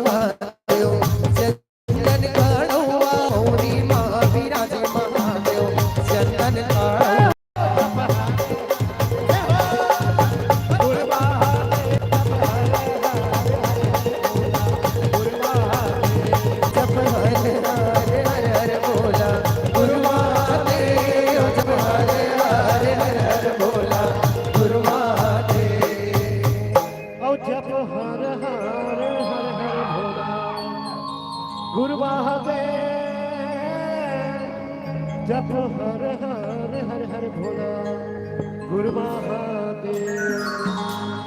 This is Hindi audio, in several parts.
महादेव चंदन काढ़वा मोरी माँ विराजे महादेव चंदन काढ़वा गुरु महादेव जप हर हर हर हर भोला गुरु महादेव जप हर हर हर हर गुरु महादेव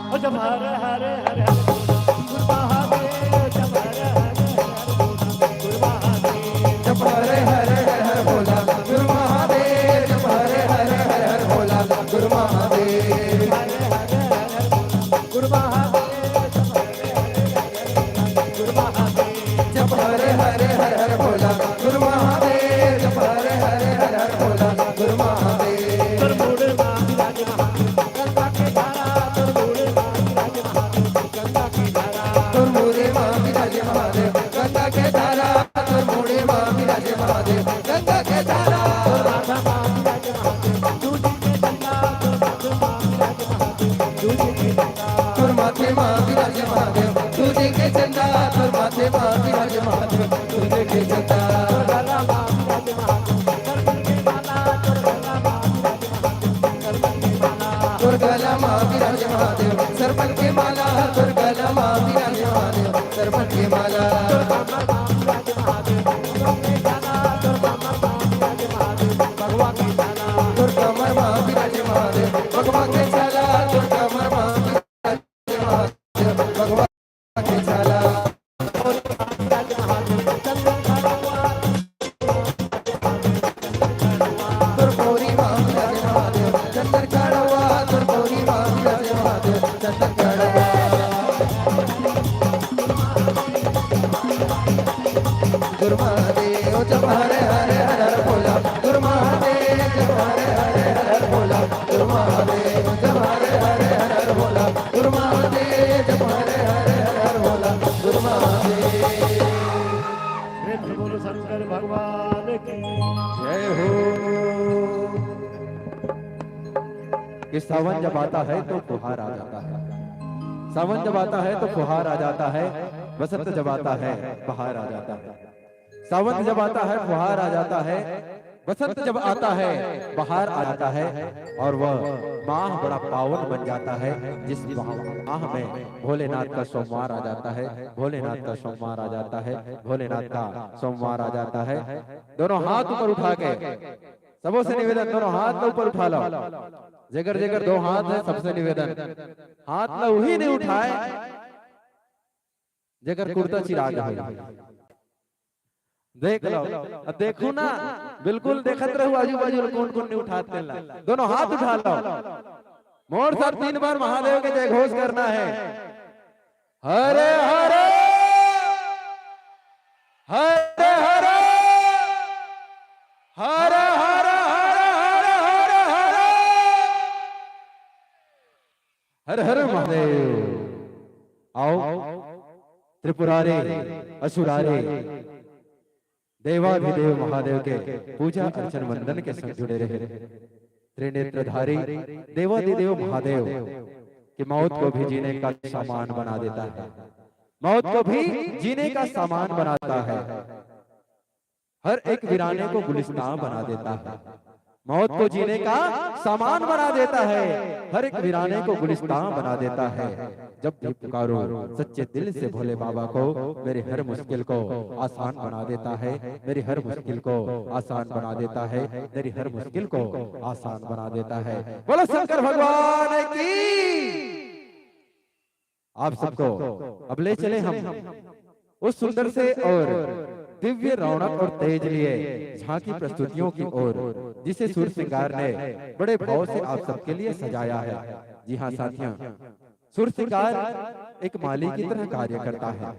जप हर हर गुरु महादेव जप हरे हरे हर भोला गुरु महादेव जप हरे हरे हर भोला गुरु महादेव गुरु महादेव जप हरे हरे हर भोला गुरु महादेव जप हरे हरे हर भोला गुरु महादेव तरमुड़े माँ विराज महादेव गंगा के धारा तरमुड़े माँ विराज महादेव गंगा की धारा तुरमुरे माँ विराजे महादेव गंगा के धारा तुरमुरे माँ विराजे महादेव गंगा के धारा राधा माँ विराज महादेव दूजी के गंगा दूजी की गंगा तुर माथे माँ विराजे महादेव तुझे के चंदा तुर माथे माँ विराजे महादेव तुझे के चंदा गला माँ विराज महादेव करकर के माला गला माँ विराज महादेव करकर के माला तुर गला माँ विराजे महादेव सरपन के माला तुर कमर माँ विराजे महादेव भगवान के चाला तुर कमर माँ विराजे महादेव भगवान के चाला तुर पौरी माँ विराजे महादेव चंदन काढ़वा तुर पौरी माँ विराजे महादेव चंदन काढ़वा गुरु महादेव जप हरे हरे हर भोला गुरु महादेव जप हरे हरे हर भोला गुरु महादेव जप हरे हरे हर भोला गुरु महादेव जप हरे हरे हर भोला गुरु महादेव बोलो शंकर भगवान की जय हो। कि सावन जब आता है तो फुहार आ जाता है, सावन जब आता है तो फुहार आ जाता है, बसंत जब आता है बहार आ जाता है। सावन जब आता है फुहार आ जाता है, बसंत जब आता है बहार आ जाता है, और वह माह बड़ा पावन बन जाता है जिस माह में भोलेनाथ का सोमवार आ जाता है, भोलेनाथ का सोमवार आ जाता है, भोलेनाथ का सोमवार आ जाता है। दोनों हाथ ऊपर उठा के सबों से निवेदन, दोनों हाथ ऊपर उठा लो। जेकर जेकर दो हाथ है सबसे निवेदन, हाथ लो वही नहीं उठाए जेकर कुर्ता चिराग है। देख लो, देखो ना, बिल्कुल देखत रहो आजू बाजू कौन कौन नहीं उठाते ला। दोनों हाथ उठा लो, मोर सर 3 बार महादेव के जय घोष करना है। हरे हरे हरे हरे हरे हरे हरे हरे हर हर महादेव। आओ त्रिपुरारे असुरारे देवाधिदेव महादेव के पूजा अर्चन वंदन के संग जुड़े रहे। त्रिनेत्रधारी देवाधिदेव महादेव कि मौत को भी जीने का सामान बना देता है, मौत को भी जीने का सामान बनाता है, हर एक वीराने को गुलिस्तान बना देता है। मौत को जीने का सामान बना देता है, हर एक वीराने को गुलिस्तान बना देता है। जब भी पुकारो सच्चे दिल से भोले बाबा को, मेरी हर मुश्किल को आसान बना देता है, मेरी हर मुश्किल को आसान बना देता है, मेरी हर मुश्किल को आसान बना देता है। बोलो शंकर भगवान की। आप सबको अब ले चले हम उस सुंदर से और दिव्य रौनक और तेज लिए झांकी प्रस्तुतियों की ओर, जिसे सुर सिंगार ने बड़े भाव से आप सबके लिए सजाया है। जी हाँ साथियों, सुर सिंगार एक माली की तरह कार्य करता है।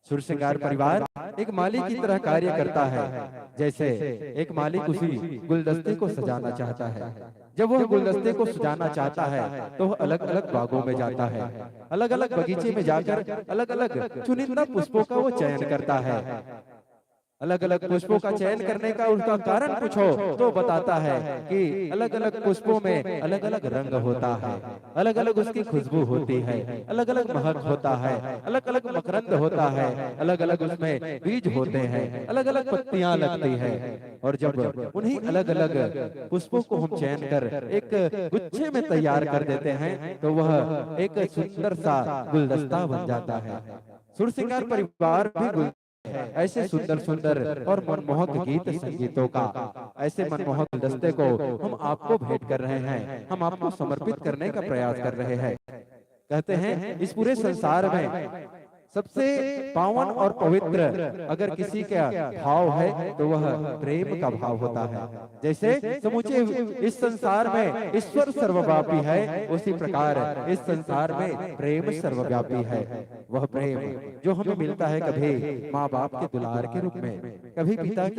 सुर श्रृंगार परिवार एक माली की तरह कार्य करता है। जैसे एक मालिक उसी गुलदस्ते को सजाना चाहता है। जब वह गुलदस्ते को सजाना चाहता है तो वह अलग अलग बागों में जाता है, अलग अलग बगीचे में जाकर अलग अलग चुनिंदा पुष्पों का वो चयन करता है। अलग अलग पुष्पों का चयन करने का उसका कारण पूछो तो बताता है कि अलग अलग पुष्पों में अलग अलग रंग होता है, अलग अलग उसकी खुशबू होती है, अलग अलग महक होता है, अलग अलग मकरंद होता है, अलग अलग उसमें बीज होते हैं, अलग अलग पत्तियां लगती है। और जब उन्हीं अलग अलग पुष्पों को हम चयन कर एक गुच्छे में तैयार कर देते हैं तो वह एक सुंदर सा गुलदस्ता बन जाता है। सुर श्रृंगार परिवार भी ऐसे सुंदर सुंदर और मनमोहक गीत संगीतों का, ऐसे मनमोहक गुलदस्ते को हम आपको भेंट कर रहे हैं, हम आपको समर्पित करने का प्रयास कर रहे हैं। कहते हैं इस पूरे संसार में सबसे पावन और पवित्र अगर किसी का भाव है तो वह प्रेम का भाव होता है। जैसे समूचे इस संसार में ईश्वर सर्वव्यापी है, उसी प्रकार इस संसार में प्रेम सर्वव्यापी है। वह प्रेम जो हमें मिलता है कभी माँ बाप के दुलार के रूप में, कभी पिता के